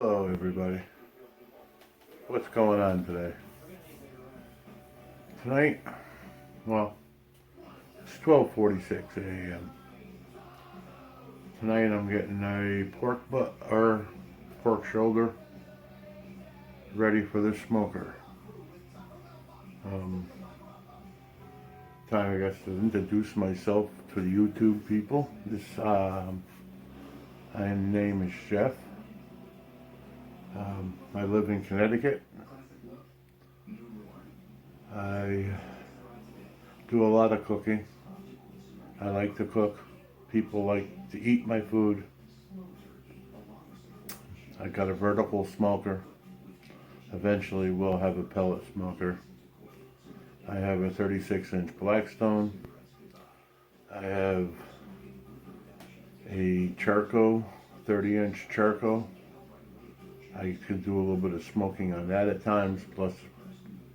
Hello everybody. What's going on today? Tonight, well, it's 12:46 a.m. Tonight I'm getting a pork butt or pork shoulder ready for the smoker. Time I guess to introduce myself to the YouTube people. My name is Jeff. I live in Connecticut. I do a lot of cooking. I like to cook. People like to eat my food. I got a vertical smoker. Eventually we'll have a pellet smoker. I have a 36-inch Blackstone. I have a charcoal, 30-inch charcoal. I can do a little bit of smoking on that at times, plus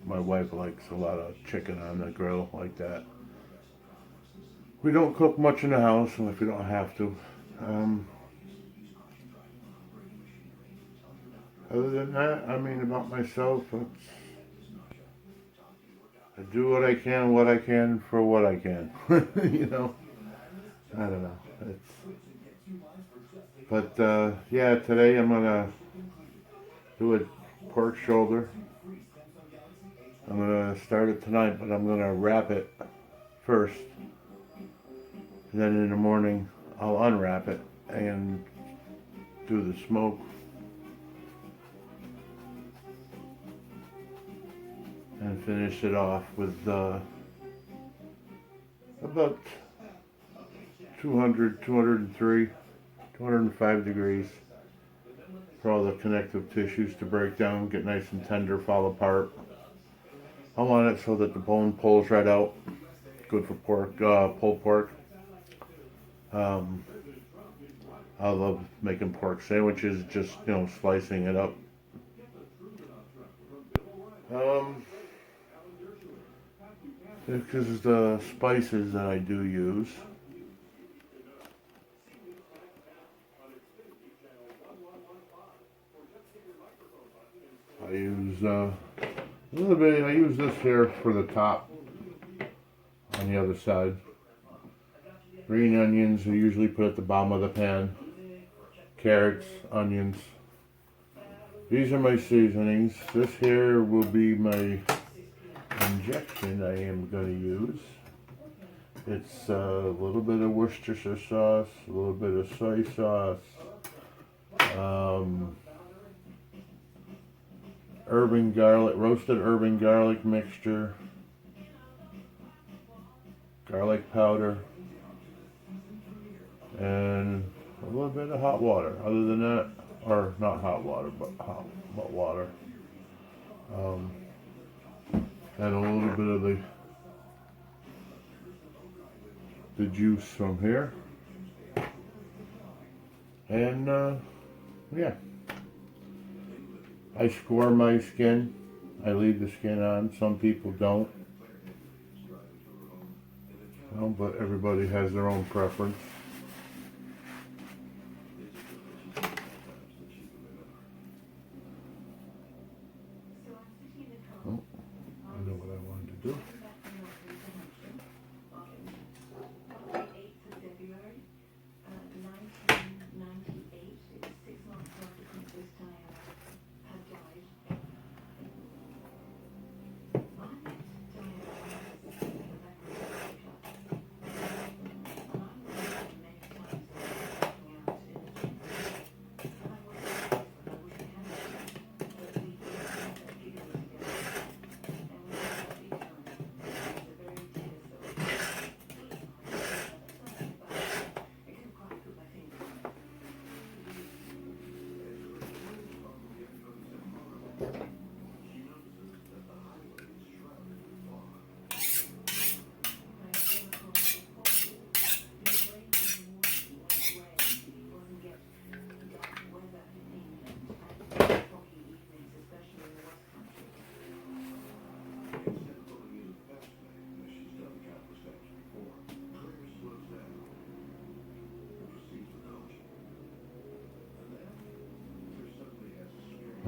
my wife likes a lot of chicken on the grill like that. We don't cook much in the house if we don't have to. Other than that, about myself, I do what I can for what I can. I don't know. Yeah, today I'm gonna do a pork shoulder. I'm gonna start it tonight, but I'm gonna wrap it first. And then in the morning, I'll unwrap it and do the smoke. And finish it off with about 200, 203, 205 degrees for all the connective tissues to break down, get nice and tender, fall apart. I want it so that the bone pulls right out. Good for pork, pulled pork. I love making pork sandwiches, just, slicing it up. Because the spices that I do use. I use a little bit. I use this here for the top on the other side. Green onions I usually put at the bottom of the pan. Carrots, onions. These are my seasonings. This here will be my injection I am going to use. It's a little bit of Worcestershire sauce, a little bit of soy sauce, roasted herb and garlic mixture, garlic powder, and a little bit of hot water. Other than that, or not hot water, but water. And a little bit of the juice from here. And yeah. I score my skin. I leave the skin on. Some people don't. But everybody has their own preference. Oh, I know what I wanted to do.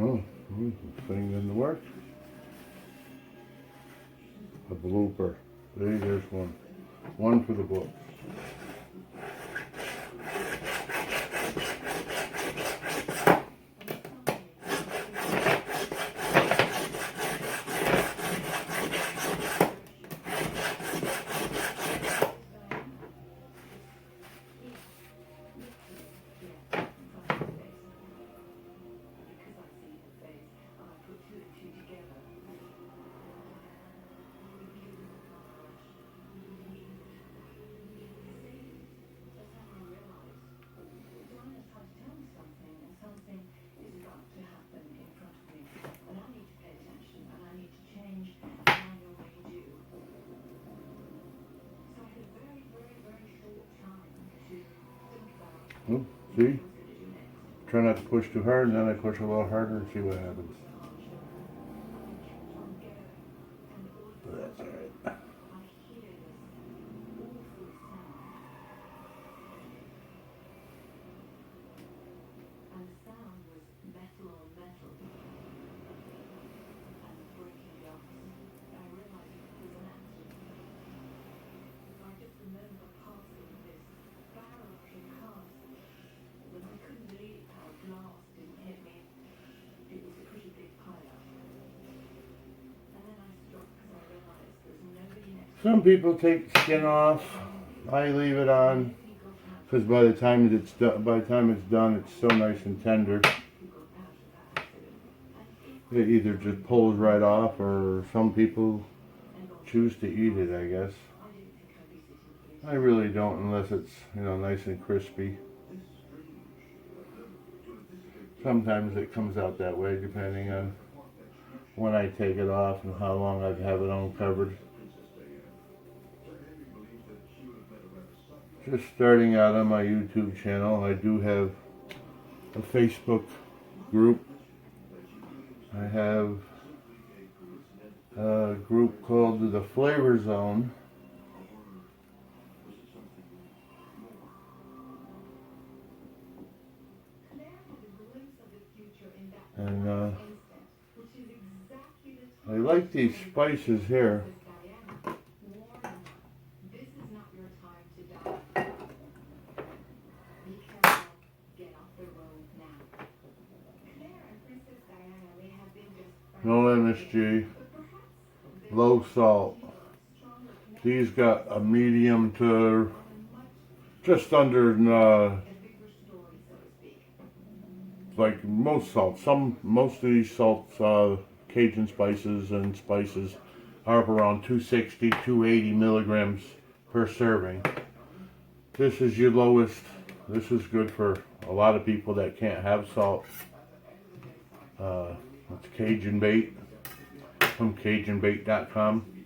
Oh, thing didn't work. A blooper. There's one. One for the book. Oh, see? Try not to push too hard, and then I push a little harder and see what happens. But that's alright. Some people take the skin off. I leave it on because by the time it's done, it's so nice and tender. It either just pulls right off, or some people choose to eat it, I guess. I really don't, unless it's, you know, nice and crispy. Sometimes it comes out that way, depending on when I take it off and how long I've had it uncovered. Just starting out on my YouTube channel. I do have a Facebook group. I have a group called the Flavor Zone. And I like these spices here. No MSG, low salt. These got a medium to just under, like most salts. Most of these salts, Cajun spices and spices, are up around 260, 280 milligrams per serving. This is your lowest. This is good for a lot of people that can't have salt. It's Cajun bait from CajunBait.com.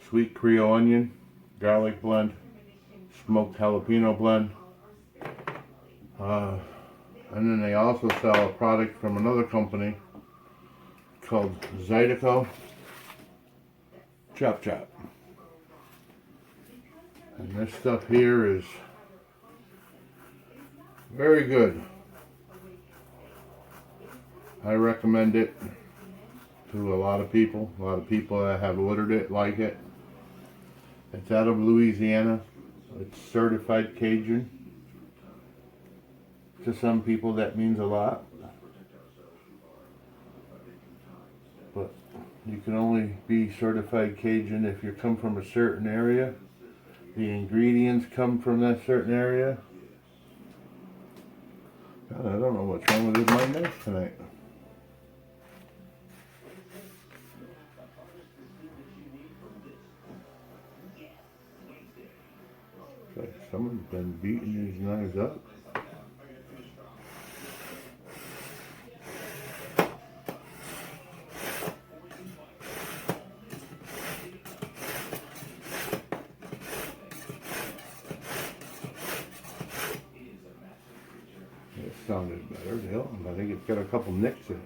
Sweet Creole onion, garlic blend, smoked jalapeno blend. And then they also sell a product from another company called Zydeco Chop Chop. And this stuff here is very good. I recommend it to a lot of people. A lot of people that have ordered it like it. It's out of Louisiana. It's certified Cajun. To some people that means a lot. But you can only be certified Cajun if you come from a certain area. The ingredients come from that certain area. God, I don't know what's wrong with my knife tonight. It's like someone's been beating these knives up. It sounded better, Dale. I think it's got a couple nicks in it.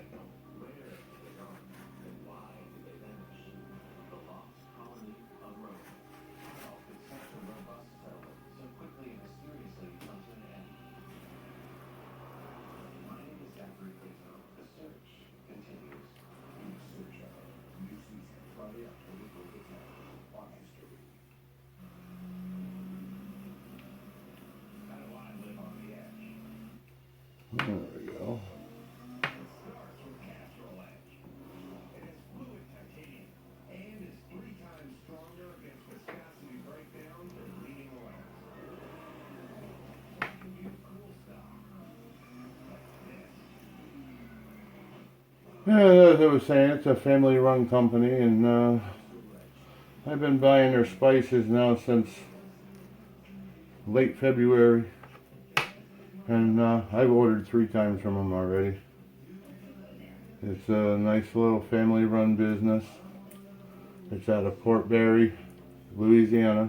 Yeah, as I was saying, it's a family-run company, and I've been buying their spices now since late February, and I've ordered 3 times from them already. It's a nice little family-run business. It's out of Port Barre, Louisiana.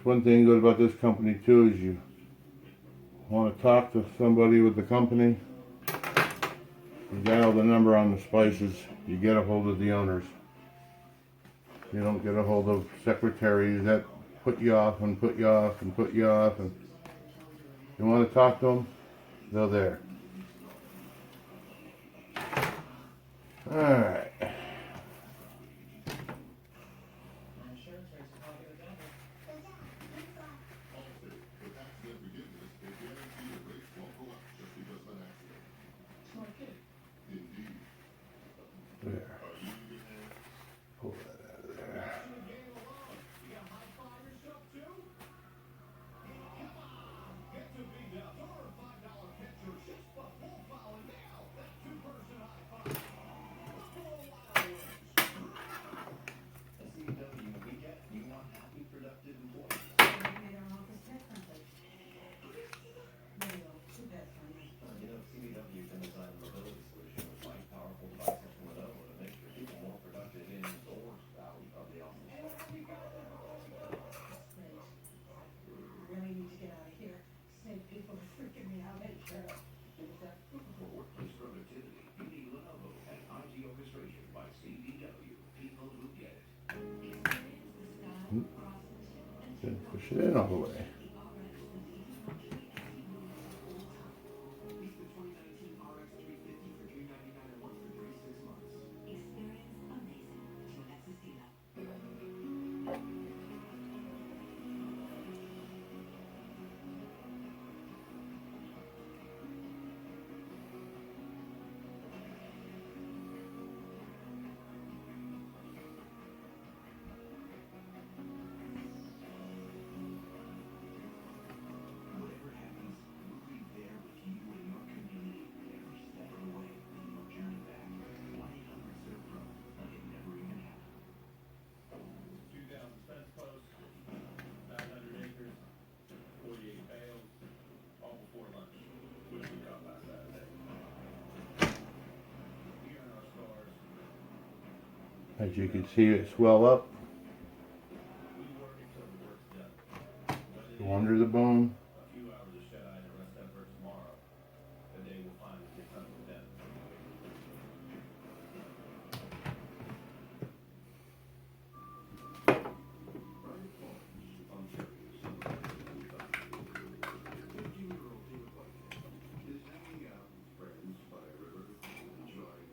One thing good about this company too is you want to talk to somebody with the company, you dial the number on the spices, you get a hold of the owners. You don't get a hold of secretaries that put you off and put you off and put you off. And you want to talk to them, they're there. Alright. There. Pull that out of there. Then push it in all the way. As you can see, it swell up. Go under the bone.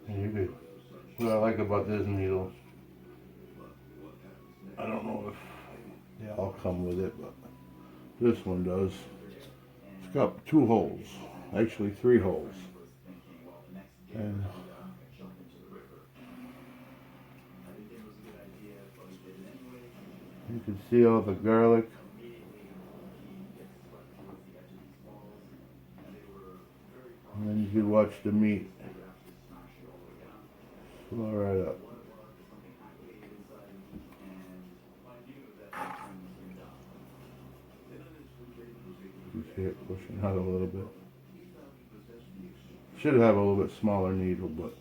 And you're good. What I like about this needle, I don't know if they all come with it, but this one does. It's got 2 holes, actually 3 holes. And you can see all the garlic. And then you can watch the meat swell right up. You see it pushing out a little bit. Should have a little bit smaller needle, but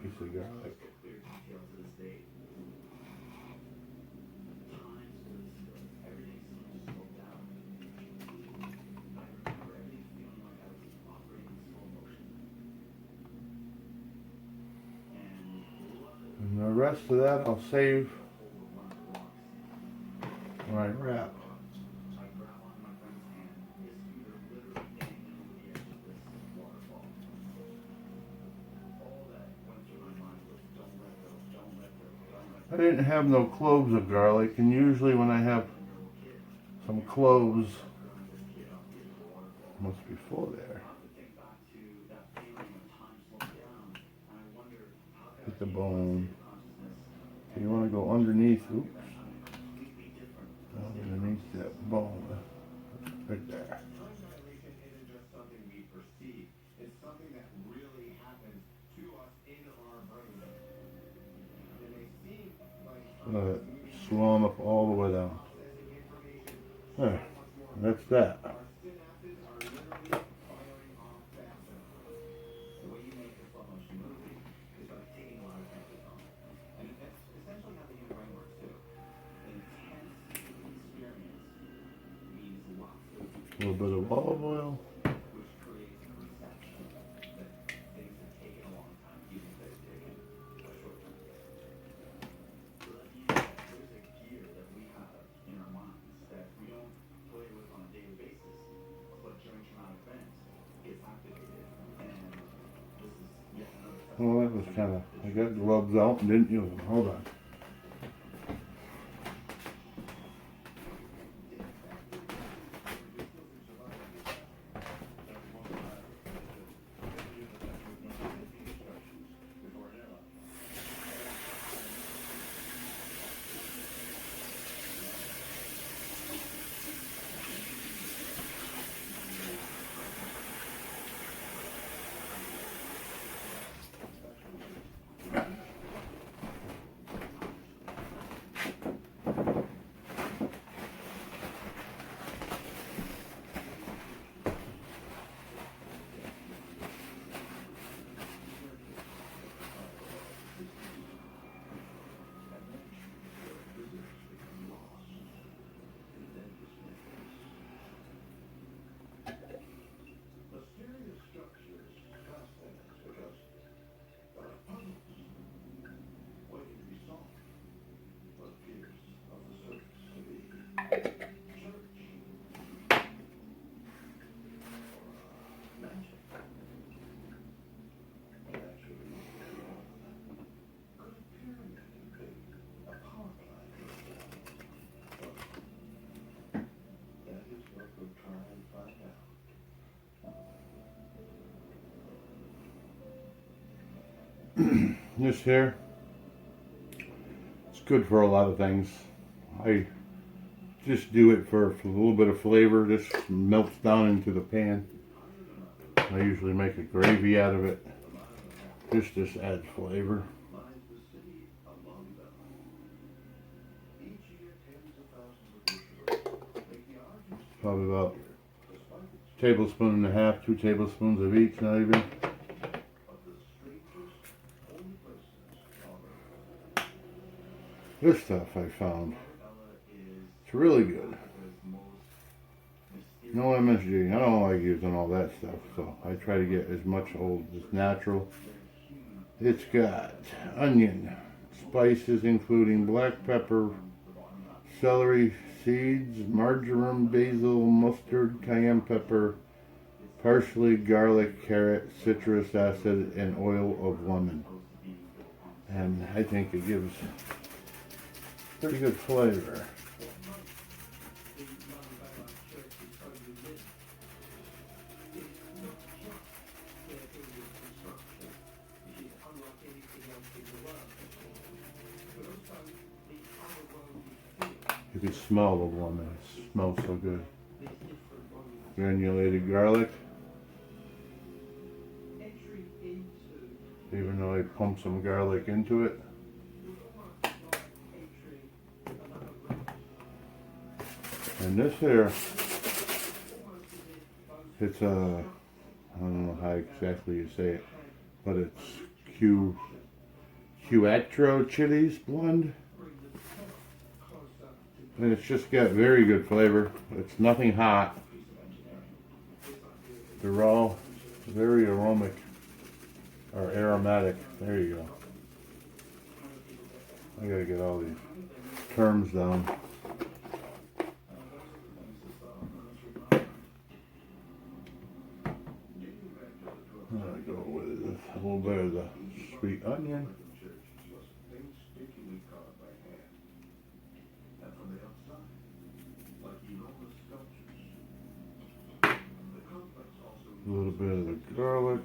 piece of garlic. And the rest of that I'll save when I wrap. I didn't have no cloves of garlic, and usually when I have some cloves, must be full there. Hit the bone. You want to go underneath. Oops. needs that bone right there. Let it swell them up all the way down. There, that's that. A little bit of olive oil. Well, that was kind of, I got gloves out and didn't use them. Hold on. This here, it's good for a lot of things. I just do it for a little bit of flavor. This melts down into the pan. I usually make a gravy out of it. This adds flavor. Probably about a tablespoon and a half, 2 tablespoons of each, not even. This stuff I found, it's really good. You know what I mentioned to you, I don't like using all that stuff, so I try to get as much old as natural. It's got onion, spices including black pepper, celery seeds, marjoram, basil, mustard, cayenne pepper, parsley, garlic, carrot, citrus acid, and oil of lemon. And I think it gives pretty good flavor. You can smell the lemon. It smells so good. Granulated garlic. Even though I pumped some garlic into it. And this here, it's a, I don't know how exactly you say it, but it's Cuatro chilies blend. And it's just got very good flavor. It's nothing hot. They're all very aromatic, or aromatic. There you go. I gotta get all these terms down. I go with a little bit of the sweet onion. A little bit of the garlic.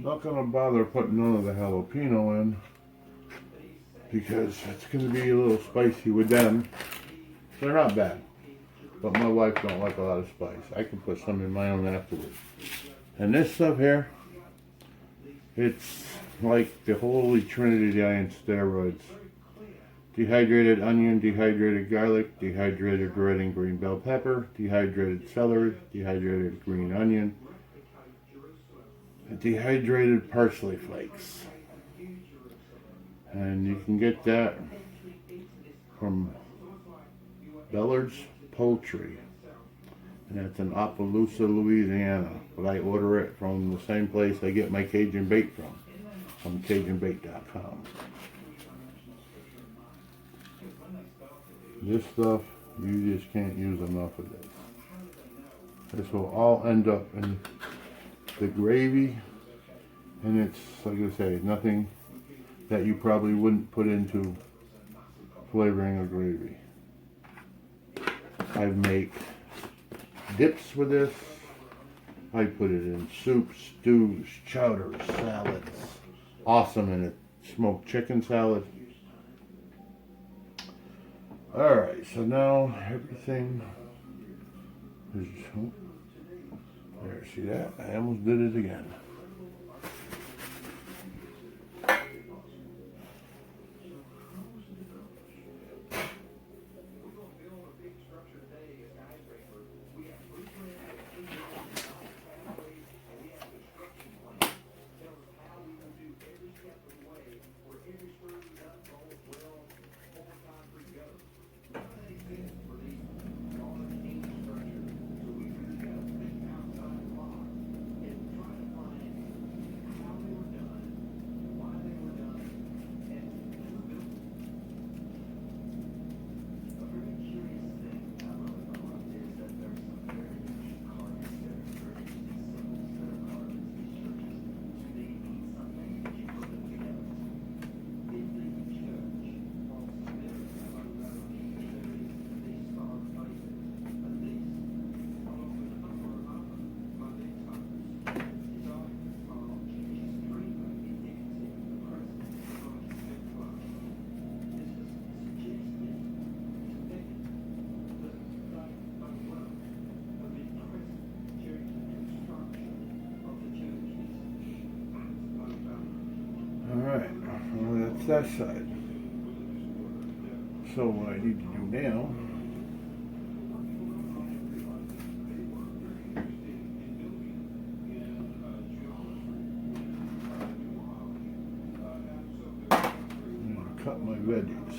not going to bother putting none of the jalapeno in because it's going to be a little spicy with them. They're not bad, but my wife don't like a lot of spice. I can put some in my own afterwards. And this stuff here, it's like the holy trinity on steroids. Dehydrated onion, dehydrated garlic, dehydrated red and green bell pepper, dehydrated celery, dehydrated green onion, and dehydrated parsley flakes. And you can get that from Bellard's Poultry. And that's in Appaloosa, Louisiana. But I order it from the same place I get my Cajun bait from CajunBait.com. This stuff, you just can't use enough of this. This will all end up in the gravy, and it's, like I say, nothing that you probably wouldn't put into flavoring a gravy. I make dips with this. I put it in soups, stews, chowders, salads. Awesome in a smoked chicken salad. Alright, so now everything is, oh, there, see that? I almost did it again. Alright, well that's that side. So what I need to do now is cut my veggies.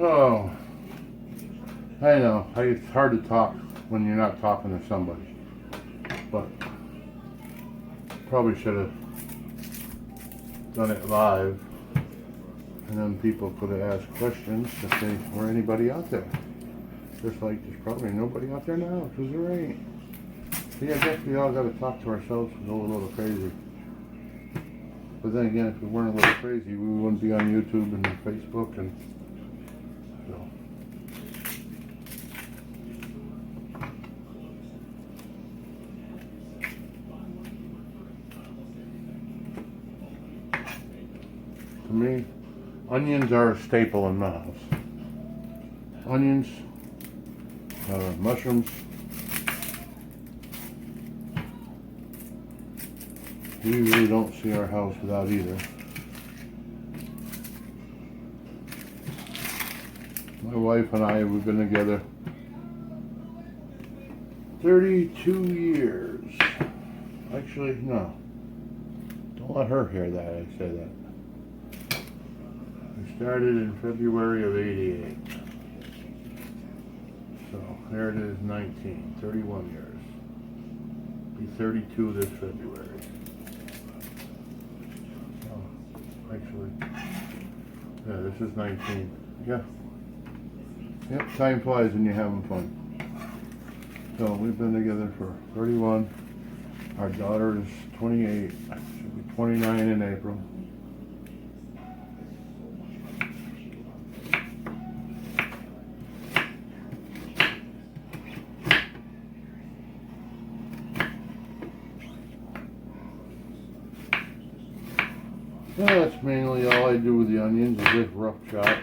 Oh, I know. It's hard to talk when you're not talking to somebody. But probably should have done it live. And then people could have asked questions if there were anybody out there. Just like there's probably nobody out there now because there ain't. See, I guess we all got to talk to ourselves and go a little crazy. But then again, if we weren't a little crazy, we wouldn't be on YouTube and Facebook and so. To me, onions are a staple in my house. Onions, mushrooms. We usually don't see our house without either. My wife and I, we've been together 32 years. Actually, no. Don't let her hear that, I say that. We started in February of '88. So, there it is, 31 years. Be 32 this February. Actually, yeah, this is 19. Yeah. Yep, time flies when you're having fun. So we've been together for 31. Our daughter is 28. She'll be 29 in April. Yeah, that's mainly all I do with the onions is just rough chop.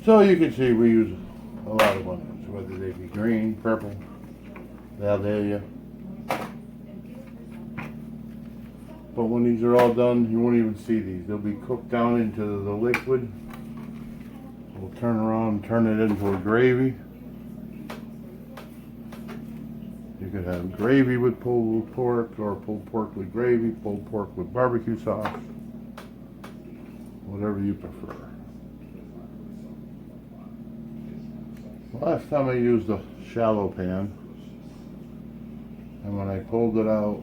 So you can see we use a lot of onions, whether they be green, purple, Valdalia. But when these are all done, you won't even see these. They'll be cooked down into the liquid. We'll turn around and turn it into a gravy. You could have gravy with pulled pork, or pulled pork with gravy, pulled pork with barbecue sauce, whatever you prefer. Last time I used a shallow pan, and when I pulled it out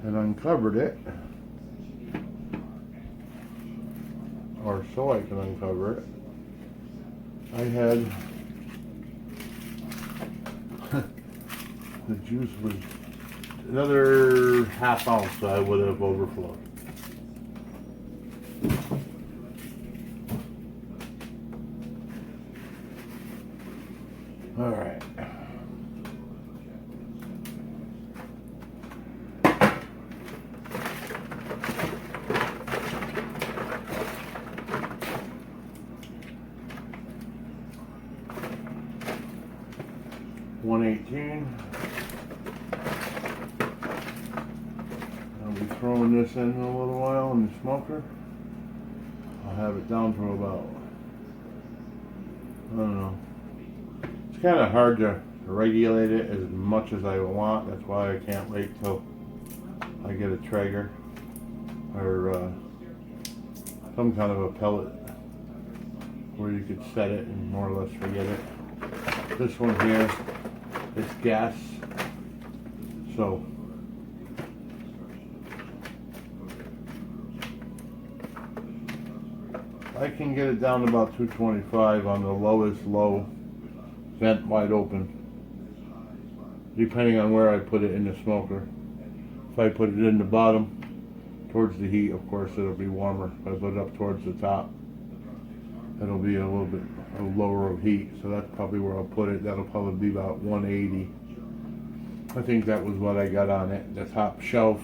and uncovered it, or so I can uncover it, I had the juice was another half ounce, so I would have overflowed. All right. $1.18. I'll be throwing this in a little while in the smoker. I'll have it down for about, I don't know. It's kind of hard to regulate it as much as I want. That's why I can't wait till I get a Traeger or some kind of a pellet where you could set it and more or less forget it. This one here, it's gas, so I can get it down to about 225 on the lowest low, vent wide open, depending on where I put it in the smoker. If I put it in the bottom towards the heat, of course it'll be warmer. If I put it up towards the top, it'll be a little bit lower of heat, so that's probably where I'll put it. That'll probably be about 180. I think that was what I got on it, the top shelf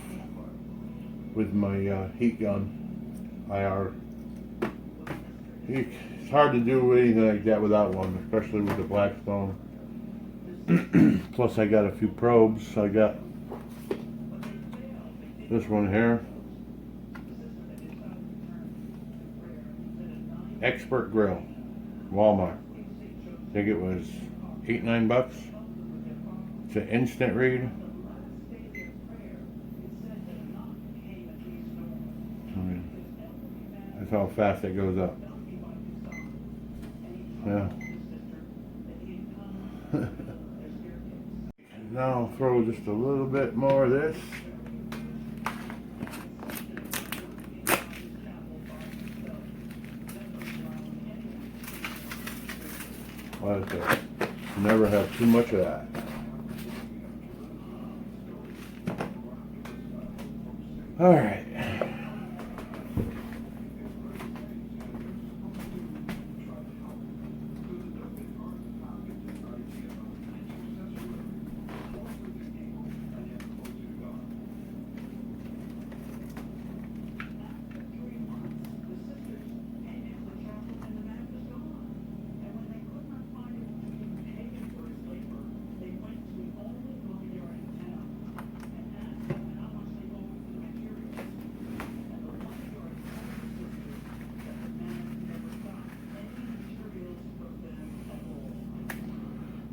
with my heat gun, IR It's hard to do anything like that without one, especially with the Blackstone. Plus I got a few probes. I got this one here. Expert Grill. Walmart. I think it was $8-9. It's an instant read. That's how fast it goes up. Yeah. Now I'll throw just a little bit more of this. Like that. Never have too much of that. All right.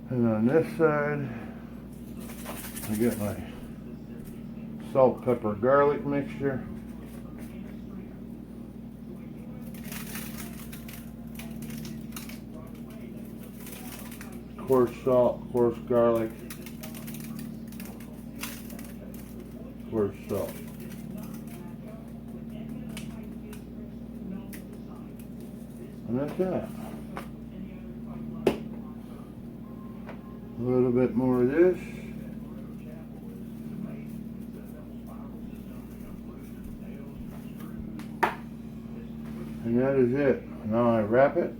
And on this side, I get my salt, pepper, garlic mixture. Coarse salt, coarse garlic, coarse salt. And that's that. A little bit more of this. And that is it. Now I wrap it.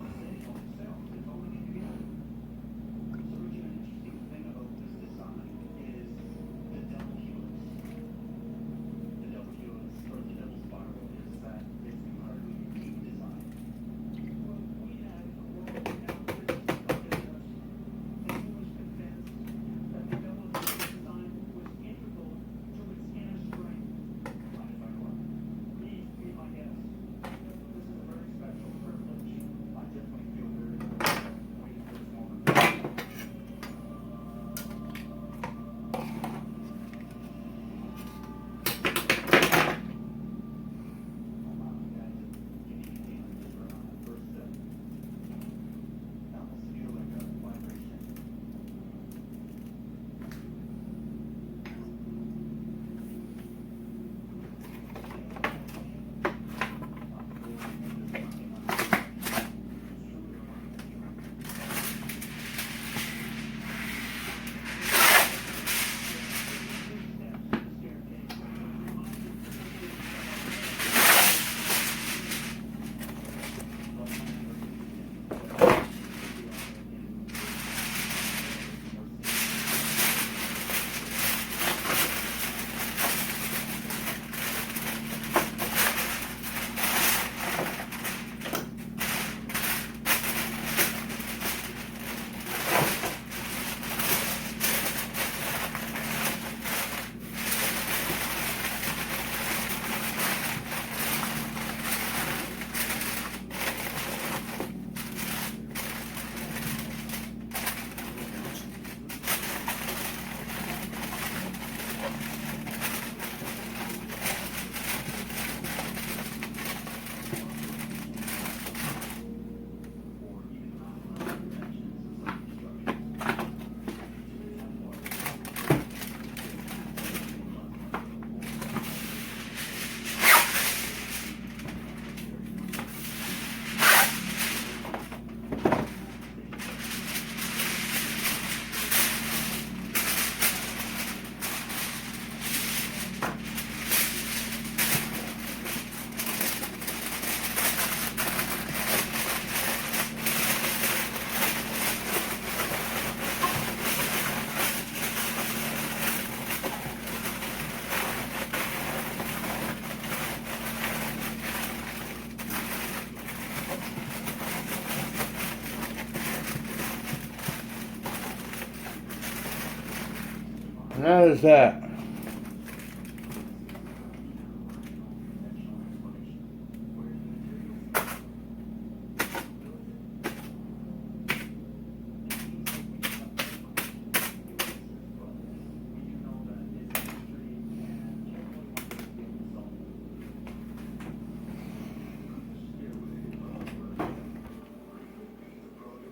That is that.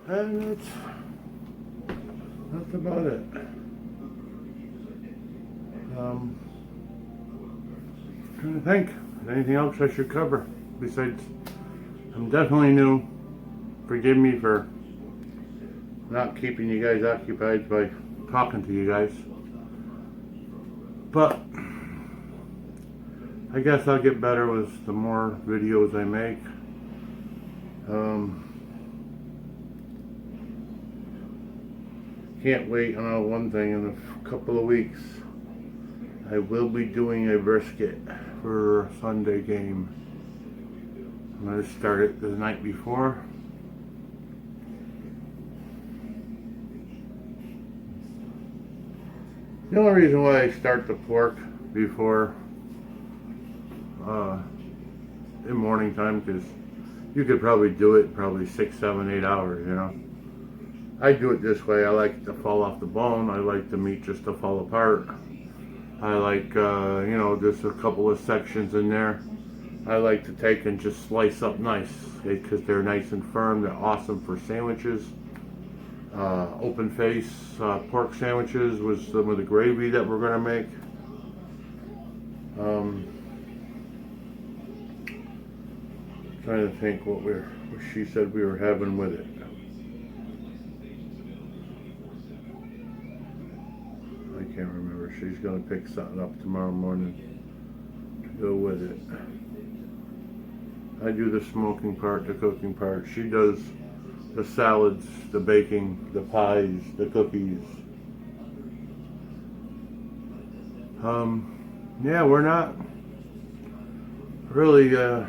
And that's about it. Trying to think, anything else I should cover besides I'm definitely new. Forgive me for not keeping you guys occupied by talking to you guys. But I guess I'll get better with the more videos I make. Can't wait. I know one thing, in a couple of weeks I will be doing a brisket for a Sunday game. I'm going to start it the night before. The only reason why I start the pork before in morning time, because you could probably do it probably 6, 7, 8 hours, you know. I do it this way. I like it to fall off the bone. I like the meat just to fall apart. I like, you know, just a couple of sections in there. I like to take and just slice up nice, because they're nice and firm. They're awesome for sandwiches. Open face pork sandwiches with some of the gravy that we're going to make. Trying to think what she said we were having with it. I can't remember. She's going to pick something up tomorrow morning to go with it. I do the smoking part, the cooking part. She does the salads, the baking, the pies, the cookies. Yeah, we're not really, I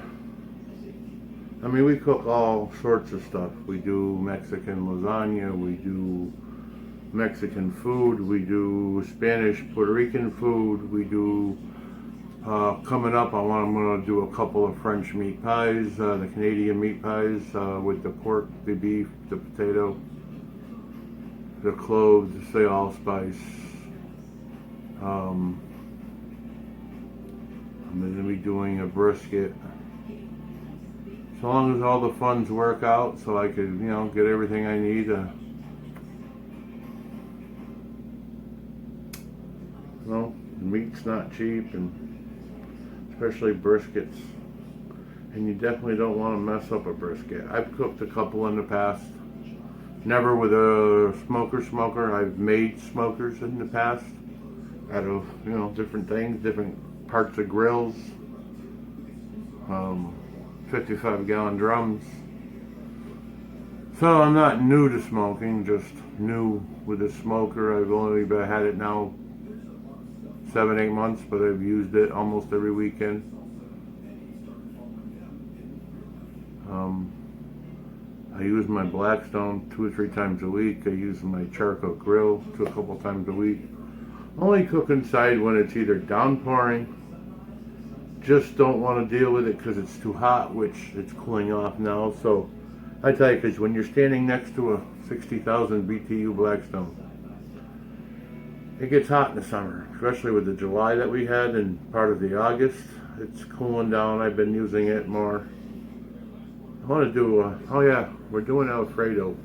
mean, we cook all sorts of stuff. We do Mexican lasagna, we do Mexican food, we do Spanish, Puerto Rican food, we do, coming up, I'm going to do a couple of French meat pies, the Canadian meat pies, with the pork, the beef, the potato, the cloves, the allspice. I'm going to be doing a brisket. So long as all the funds work out, so I could, you know, get everything I need. Well, the meat's not cheap, and especially briskets. And you definitely don't want to mess up a brisket. I've cooked a couple in the past. Never with a smoker. I've made smokers in the past out of, you know, different things, different parts of grills. 55-gallon drums. So I'm not new to smoking, just new with a smoker. I've only had it now 7, 8 months, but I've used it almost every weekend. I use my Blackstone 2 or 3 times a week. I use my charcoal grill a couple times a week. Only cook inside when it's either downpouring. Just don't want to deal with it because it's too hot, which it's cooling off now. So I tell you, because when you're standing next to a 60,000 BTU Blackstone, it gets hot in the summer, especially with the July that we had and part of the August. It's cooling down. I've been using it more. I want to do, oh yeah, we're doing Alfredo.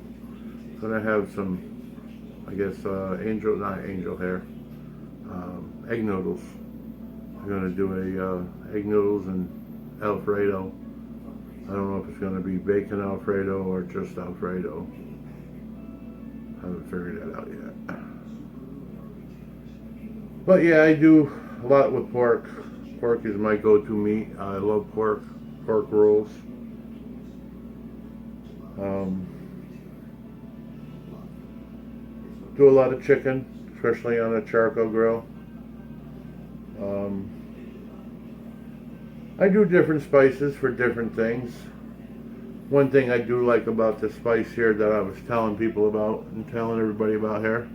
Gonna have some, I guess, not angel hair, egg noodles. I'm gonna do a egg noodles and Alfredo. I don't know if it's gonna be bacon Alfredo or just Alfredo. I haven't figured that out yet. But yeah, I do a lot with pork. Pork is my go-to meat. I love pork rolls. Do a lot of chicken, especially on a charcoal grill. I do different spices for different things. One thing I do like about this spice here that I was telling people about and telling everybody about here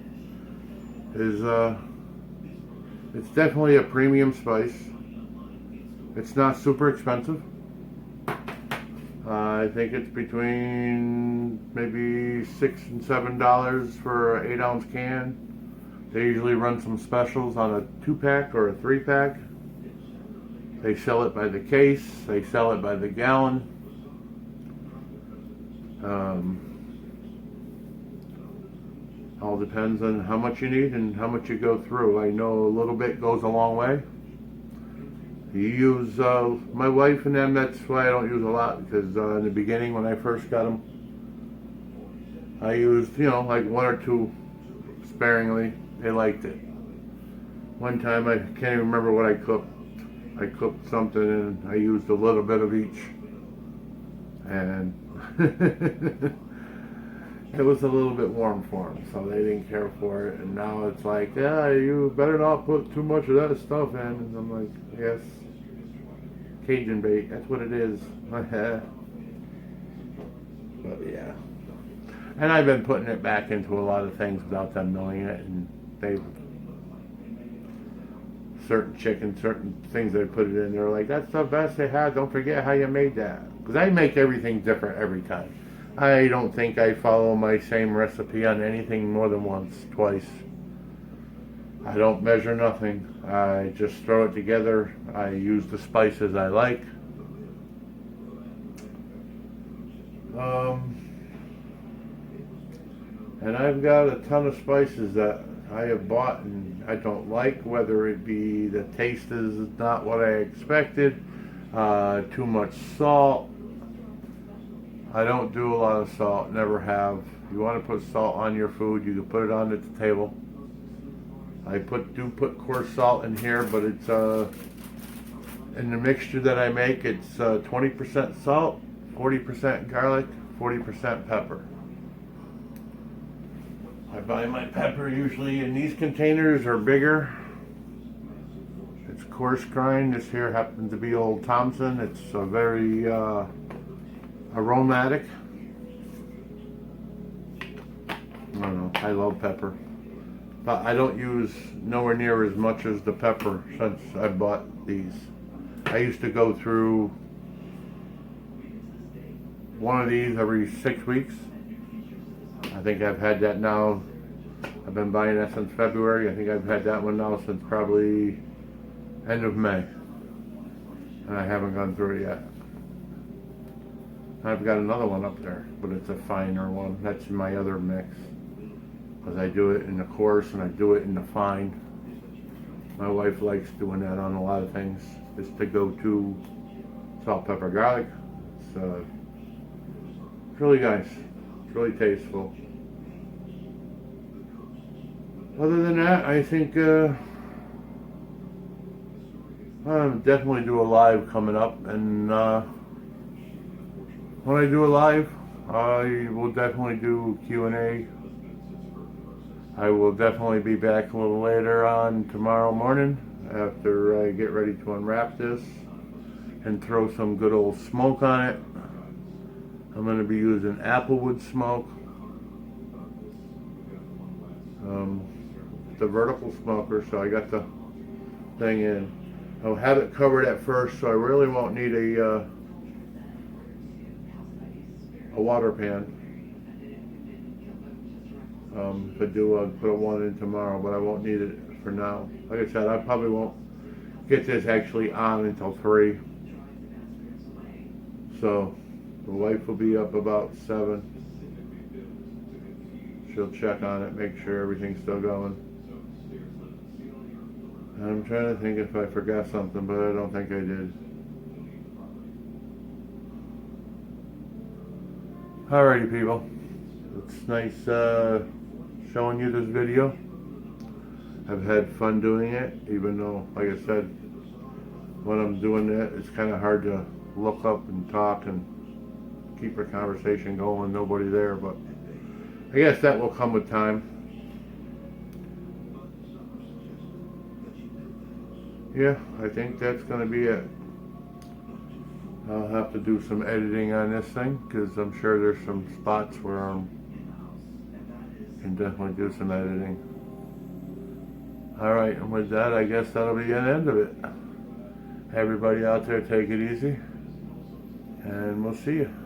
is It's definitely a premium spice. It's not super expensive. I think it's between maybe $6 and $7 for an 8-ounce can. They usually run some specials on a 2-pack or a 3-pack. They sell it by the case. They sell it by the gallon. All depends on how much you need and how much you go through. I know a little bit goes a long way. You use, my wife and them, that's why I don't use a lot, because in the beginning when I first got them, I used, you know, like 1 or 2 sparingly. They liked it. One time, I can't even remember what I cooked. I cooked something and I used a little bit of each. And it was a little bit warm for them, so they didn't care for it. And now it's like, yeah, you better not put too much of that stuff in. And I'm like, yes, Cajun bait, that's what it is. But yeah. And I've been putting it back into a lot of things without them knowing it. And certain chicken, certain things they put it in, they're like, that's the best they had. Don't forget how you made that. Because I make everything different every time. I don't think I follow my same recipe on anything more than once, twice. I don't measure nothing. I just throw it together. I use the spices I like. And I've got a ton of spices that I have bought and I don't like, whether it be the taste is not what I expected, too much salt. I don't do a lot of salt, never have. You want to put salt on your food, you can put it on at the table. I do put coarse salt in here, but it's in the mixture that I make, it's 20% salt, 40% garlic, 40% pepper. I buy my pepper usually in these containers or bigger. It's coarse grind. This here happens to be Old Thompson. It's a very aromatic. I don't know, I love pepper. But I don't use nowhere near as much as the pepper since I bought these. I used to go through one of these every 6 weeks. I think I've had that now. I've been buying that since February. I think I've had that one now since probably end of May. And I haven't gone through it yet. I've got another one up there, but it's a finer one. That's my other mix. Because I do it in the coarse and I do it in the fine. My wife likes doing that on a lot of things. It's the go-to salt, pepper, garlic. It's really nice. It's really tasteful. Other than that, I think I'll definitely do a live coming up, and when I do a live, I will definitely do Q&A. I will definitely be back a little later on tomorrow morning after I get ready to unwrap this and throw some good old smoke on it. I'm going to be using applewood smoke. The vertical smoker, so I got the thing in. I'll have it covered at first, so I really won't need a water pan. If I do, I'll put one in tomorrow, but I won't need it for now. Like I said, I probably won't get this actually on until 3. So the wife will be up about 7. She'll check on it, make sure everything's still going. And I'm trying to think if I forgot something, but I don't think I did. Alrighty, people. It's nice showing you this video. I've had fun doing it, even though, like I said, when I'm doing it, it's kind of hard to look up and talk and keep a conversation going, nobody there, but I guess that will come with time. Yeah, I think that's going to be it. I'll have to do some editing on this thing, because I'm sure there's some spots where I can definitely do some editing. Alright, and with that, I guess that'll be the end of it. Everybody out there, take it easy. And we'll see you.